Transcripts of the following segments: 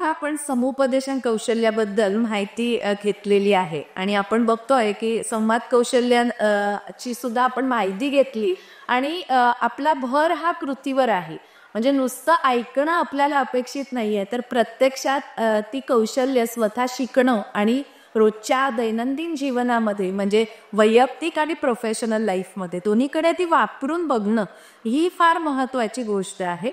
आपण समुपदेशन कौशल्याबद्दल माहिती घेतलेली आहे आणि आपण बघतोय की संवाद कौशल्याची सुद्धा आपण माहिती घेतली आणि आपला भर हा कृतीवर आहे. म्हणजे नुसतं ऐकणं आपल्याला अपेक्षित नाहीये, तर प्रत्यक्षात ती कौशल्य स्वतः शिकणं आणि रोजच्या दैनंदिन जीवनामध्ये म्हणजे वैयक्तिक आणि प्रोफेशनल लाईफमध्ये दोन्हीकडे ती वापरून बघणं ही फार महत्त्वाची गोष्ट आहे.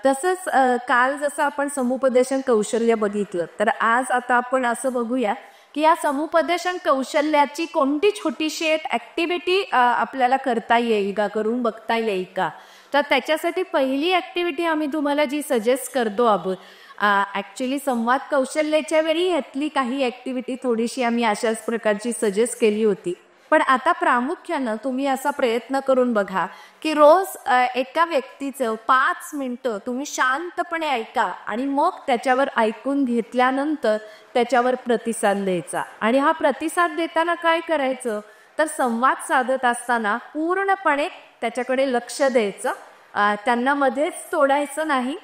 तसंच काल जसं आपण समुपदेशन कौशल्य बघितलं, तर आज आता आपण असं बघूया की या समुपदेशन कौशल्याची कोणती छोटीशी एक ॲक्टिव्हिटी आपल्याला करता येईल का, करून बघता येईल का. तर त्याच्यासाठी पहिली ॲक्टिव्हिटी आम्ही तुम्हाला जी सजेस्ट करतो आहोत, ॲक्च्युली संवाद कौशल्याच्या वेळी ह्यातली काही ॲक्टिव्हिटी थोडीशी आम्ही अशाच प्रकारची सजेस्ट केली होती. पण आता प्रामुख्यानं तुम्ही असा प्रयत्न करून बघा की रोज एका व्यक्तीचं 5 मिनिटं तुम्ही शांतपणे ऐका आणि मग त्याच्यावर ऐकून घेतल्यानंतर त्याच्यावर प्रतिसाद द्यायचा. आणि हा प्रतिसाद देताना काय करायचं, तर संवाद साधत असताना पूर्णपणे त्याच्याकडे लक्ष द्यायचं, त्यांना मध्येच तोडायचं नाही.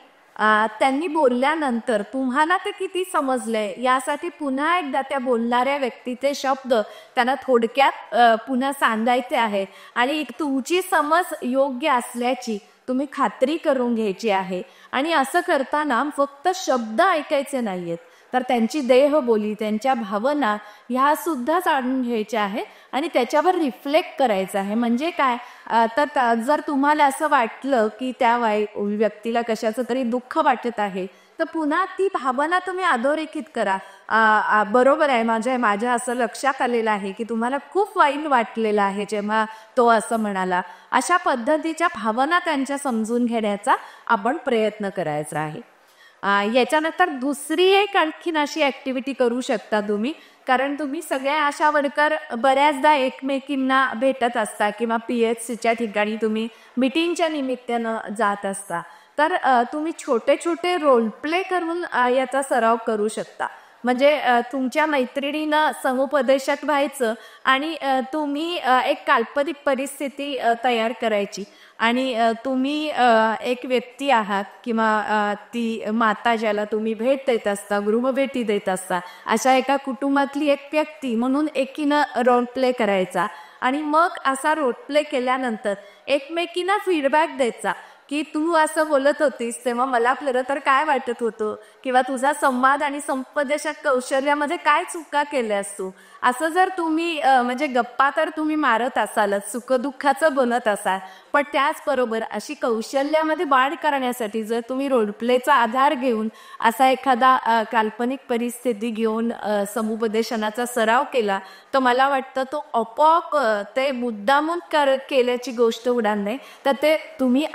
त्यांनी बोलल्यानंतर तुम्हाला ते किती समजलंय यासाठी पुन्हा एकदा त्या बोलणाऱ्या व्यक्तीचे शब्द त्यांना थोडक्यात पुन्हा सांगायचे आहे आणि तुमची समज योग्य असल्याची तुम्ही खात्री करून घ्यायची आहे. आणि असं करताना फक्त शब्द ऐकायचे नाहीयेत, तर त्यांची देहबोली, त्यांच्या भावना ह्या सुद्धा जाणून घ्यायच्या आहे आणि त्याच्यावर रिफ्लेक्ट करायचं आहे. म्हणजे काय, तर जर तुम्हाला असं वाटलं की त्या व्यक्तीला कशाचं तरी दुःख वाटत आहे, तर पुन्हा ती भावना तुम्ही अधोरेखित करा. बरोबर आहे, माझ्या असं लक्षात आलेलं आहे की तुम्हाला खूप वाईट वाटलेलं आहे जेव्हा तो असं म्हणाला. अशा पद्धतीच्या भावना त्यांच्या समजून घेण्याचा आपण प्रयत्न करायचा आहे. याच्यानंतर दुसरी एक आणखीन अशी ॲक्टिव्हिटी करू शकता तुम्ही, कारण तुम्ही सगळे आशा वर्कर बऱ्याचदा एकमेकींना भेटत असता किंवा PHCच्या ठिकाणी तुम्ही मीटिंगच्या निमित्तानं जात असता. तर तुम्ही छोटे छोटे रोल प्ले करून याचा सराव करू शकता. म्हणजे तुमच्या मैत्रिणीनं समुपदेशक व्हायचं आणि तुम्ही एक काल्पनिक परिस्थिती तयार करायची आणि तुम्ही एक व्यक्ती आहात किंवा ती माता ज्याला तुम्ही भेट देत असता, गृहभेटी देत असता, अशा एका कुटुंबातली एक व्यक्ती म्हणून एकीनं रोल प्ले करायचा आणि मग असा रोल प्ले केल्यानंतर एकमेकींना फीडबॅक द्यायचा की तू असं बोलत होतीस तेव्हा मला खरं तर काय वाटत होतं, किंवा तुझा संवाद आणि समुपदेशक कौशल्यामध्ये काय चुका केल्यास तू. असं जर तुम्ही म्हणजे गप्पा तर तुम्ही मारत असालच, सुखदुःखाचं बनत असाल, पण त्याचबरोबर अशी कौशल्यामध्ये वाढ करण्यासाठी जर तुम्ही रोलप्लेचा आधार घेऊन असा एखादा काल्पनिक परिस्थिती घेऊन समुपदेशनाचा सराव केला, तर मला वाटतं तो आपोआप ते मुद्दामून केल्याची गोष्ट होणार नाही, तर ते तुम्ही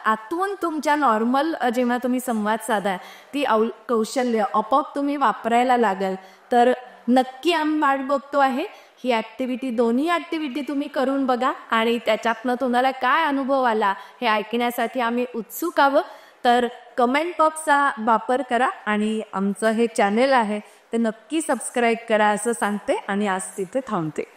आतून तुमच्या नॉर्मल जेव्हा तुम्ही संवाद साधा ती कौशल्य आपोआप तुम्ही वापरायला लागाल. तर नक्की आम्ही वाट बघतो आहे. ही ॲक्टिव्हिटी, दोन्ही ॲक्टिव्हिटी तुम्ही करून बघा आणि त्याच्यातनं तुम्हाला काय अनुभव आला हे ऐकण्यासाठी आम्ही उत्सुक आहोत. तर कमेंट बॉक्सचा वापर करा आणि आमचं हे चॅनेल आहे ते नक्की सबस्क्राईब करा असं सांगते आणि आज तिथे थांबते.